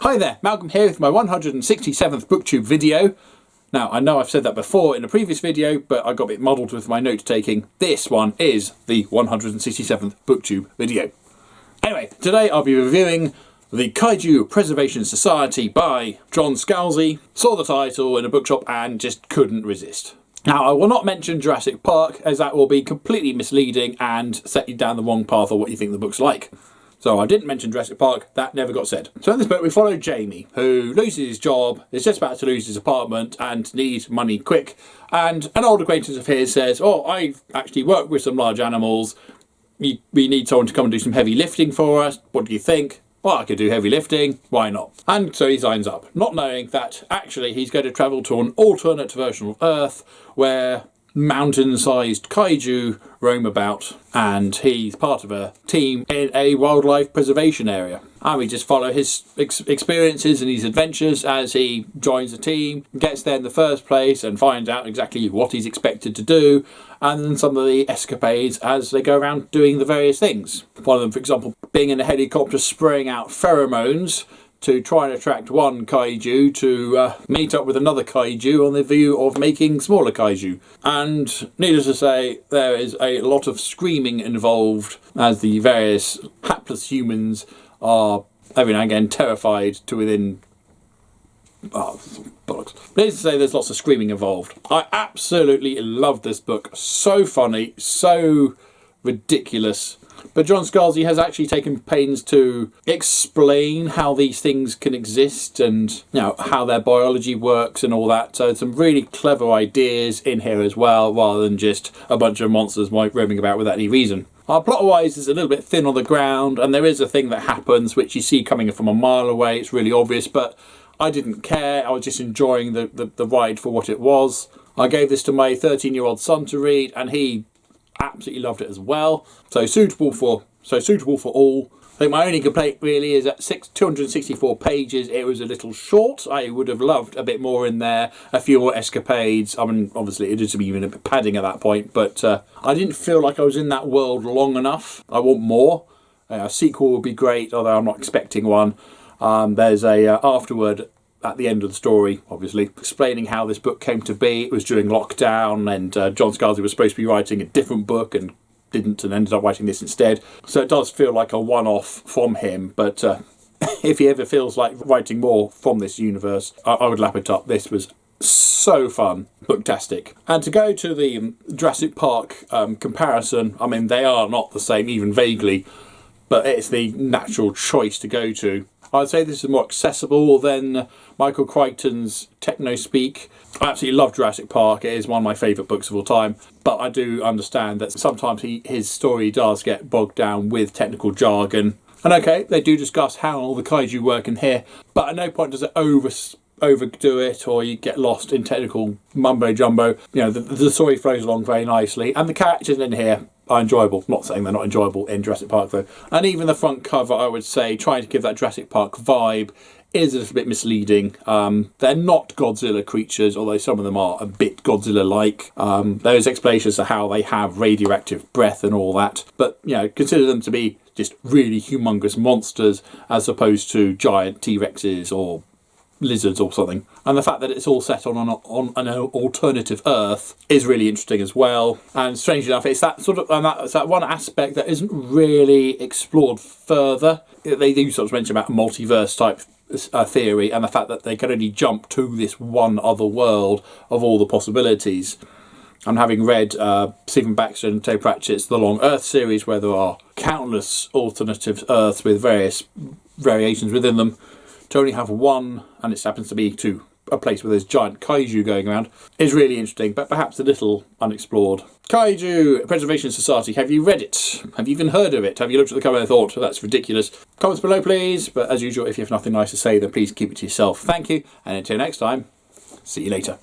Hi there, Malcolm here with my 167th BookTube video. Now, I know I've said that before in a previous video, but I got a bit muddled with my note taking. This one is the 167th BookTube video. Anyway, today I'll be reviewing The Kaiju Preservation Society by John Scalzi. Saw the title in a bookshop and just couldn't resist. Now, I will not mention Jurassic Park, as that will be completely misleading and set you down the wrong path of what you think the book's like. So I didn't mention Jurassic Park, that never got said. So in this book we follow Jamie, who loses his job, is just about to lose his apartment and needs money quick. And an old acquaintance of his says, oh, I've actually worked with some large animals. We need someone to come and do some heavy lifting for us. What do you think? Well, I could do heavy lifting, why not? And so he signs up, not knowing that actually he's going to travel to an alternate version of Earth where mountain-sized kaiju roam about, and he's part of a team in a wildlife preservation area. And we just follow his experiences and his adventures as he joins the team, gets there in the first place and finds out exactly what he's expected to do, and then some of the escapades as they go around doing the various things. One of them, for example, being in a helicopter spraying out pheromones to try and attract one kaiju to meet up with another kaiju on the view of making smaller kaiju. And needless to say, there is a lot of screaming involved as the various hapless humans are every now and again terrified to within... oh, bollocks. Needless to say, there's lots of screaming involved. I absolutely love this book. So funny, so ridiculous. But John Scalzi has actually taken pains to explain how these things can exist and, you know, how their biology works and all that. So some really clever ideas in here as well, rather than just a bunch of monsters roaming about without any reason. Plot-wise, it's a little bit thin on the ground, and there is a thing that happens which you see coming from a mile away. It's really obvious, but I didn't care. I was just enjoying the ride for what it was. I gave this to my 13-year-old son to read, and he absolutely loved it as well. So suitable for all. I think my only complaint really is at 264 pages it was a little short. I would have loved a bit more in there, a few more escapades. I mean, obviously it is even a bit padding at that point, but I didn't feel like I was in that world long enough. I want more. A sequel would be great, although I'm not expecting one. There's a afterword at the end of the story, obviously, explaining how this book came to be. It was during lockdown, and John Scalzi was supposed to be writing a different book and didn't, and ended up writing this instead. So it does feel like a one-off from him, but if he ever feels like writing more from this universe, I would lap it up. This was so fun, booktastic. And to go to the Jurassic Park comparison, I mean, they are not the same, even vaguely, but it's the natural choice to go to. I'd say this is more accessible than Michael Crichton's Technospeak. I absolutely love Jurassic Park. It is one of my favourite books of all time. But I do understand that sometimes his story does get bogged down with technical jargon. And okay, they do discuss how all the kaiju work in here, but at no point does it overdo it or you get lost in technical mumbo-jumbo. You know, the story flows along very nicely. And the characters in here are enjoyable. Not saying they're not enjoyable in Jurassic Park though. And even the front cover, I would say, trying to give that Jurassic Park vibe is a little bit misleading. They're not Godzilla creatures, although some of them are a bit Godzilla-like. There's explanations to how they have radioactive breath and all that. But, you know, consider them to be just really humongous monsters as opposed to giant T-Rexes or lizards or something. And the fact that it's all set on an alternative Earth is really interesting as well. And strangely enough, it's that sort of it's that one aspect that isn't really explored further. They do sort of mention about a multiverse type theory and the fact that they can only jump to this one other world of all the possibilities. And having read Stephen Baxter and Terry Pratchett's The Long Earth series, where there are countless alternative Earths with various variations within them, to only have one, and it happens to be to a place where there's giant kaiju going around, is really interesting, but perhaps a little unexplored. Kaiju Preservation Society, have you read it? Have you even heard of it? Have you looked at the cover and thought, oh, that's ridiculous? Comments below, please. But as usual, if you have nothing nice to say, then please keep it to yourself. Thank you, and until next time, see you later.